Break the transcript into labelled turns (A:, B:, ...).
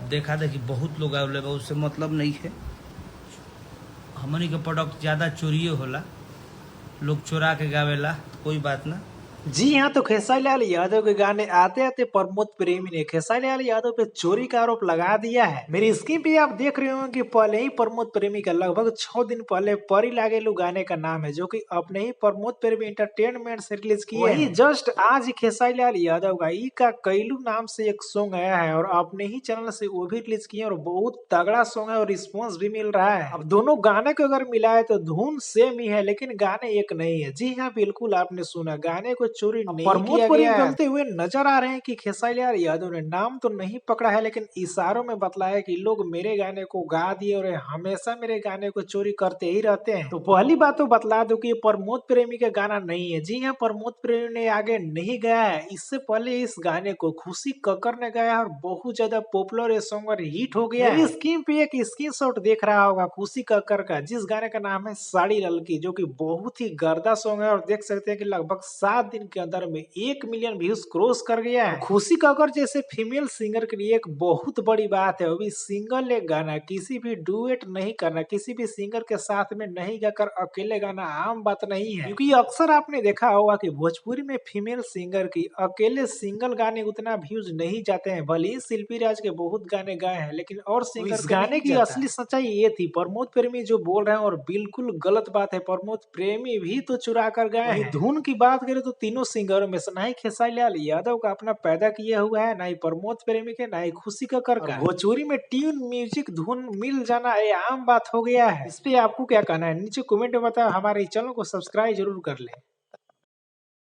A: देखा देखी बहुत लोग आवेले बा, उससे मतलब नहीं है। हमनी के प्रोडक्ट ज़्यादा चोरिए होला, लोग चोरा के गावेला, कोई बात ना।
B: जी हाँ, तो खेसारी लाल यादव के गाने आते आते प्रमोद प्रेमी ने खेसारी लाल यादव पे चोरी का आरोप लगा दिया है। मेरी स्क्रीन पे आप देख रहे होंगे कि पहले ही प्रमोद प्रेमी का लगभग 6 दिन पहले परी लागेलू गाने का नाम है, जो कि अपने ही प्रमोद प्रेमी एंटरटेनमेंट से रिलीज किए वही जस्ट आज ही खेसारी लाल यादव का ई का कैलू नाम से एक सॉन्ग आया है और अपने ही चैनल से वो भी रिलीज किए और बहुत तगड़ा सॉन्ग है और रिस्पॉन्स भी मिल रहा है। अब दोनों गाने को अगर मिलाए तो धुन सेम ही है, लेकिन गाने एक नहीं है। जी हाँ, बिल्कुल आपने सुना, गाने को चोरी नहीं किया गया है। गलते हुए नजर आ रहे हैं कि खेसारी लाल यादव ने नाम तो नहीं पकड़ा है, लेकिन इशारों में बतलाया कि लोग मेरे गाने को गा दिए और हमेशा मेरे गाने को चोरी करते ही रहते हैं। तो पहली बात तो बतला दो कि ये प्रमोद प्रेमी का गाना नहीं है। जी हाँ, प्रमोद प्रेमी ने आगे नहीं गाया है। इससे पहले इस गाने को खुशी कक्कर ने गाया और बहुत ज्यादा पॉपुलर ये सॉन्ग और हिट हो गया है। स्क्रीन पे एक स्क्रीनशॉट देख रहा होगा खुशी कक्कर का, जिस गाने का नाम है साड़ी ललकी, जो कि बहुत ही गर्दा सॉन्ग है और देख सकते हैं कि लगभग 7 दिन के अंदर में 1 मिलियन व्यूज क्रॉस कर गया है। खुशी कक्कर जैसे फीमेल सिंगर के लिए एक बहुत बड़ी बात है, वो भी सिंगल एक गाना, किसी भी डुएट नहीं करना, किसी भी सिंगर के साथ में नहीं गाकर अकेले गाना आम बात नहीं है। क्योंकि अक्सर आपने देखा होगा कि भोजपुरी में फीमेल सिंगर की अकेले सिंगल गाने उतना व्यूज नहीं जाते हैं। भले ही शिल्पी राज के बहुत गाने गाए हैं, लेकिन और सिंगर इस गाने की असली सच्चाई ये थी। प्रमोद प्रेमी जो बोल रहे हैं और बिल्कुल गलत बात है, प्रमोद प्रेमी भी तो चुरा कर गए हैं। धुन की बात करें तो तीनों सिंगरों में से ना ही खेसारी लाल यादव का अपना पैदा किया हुआ है, ना ही प्रमोद प्रेमी के, ना ही खुशी कक्कर का। भोजपुरी में ट्यून म्यूजिक धुन मिल जाना ये आम बात हो गया है। इस पे आपको क्या कहना है नीचे कमेंट में बताओ। हमारे चैनल को सब्सक्राइब जरूर कर ले।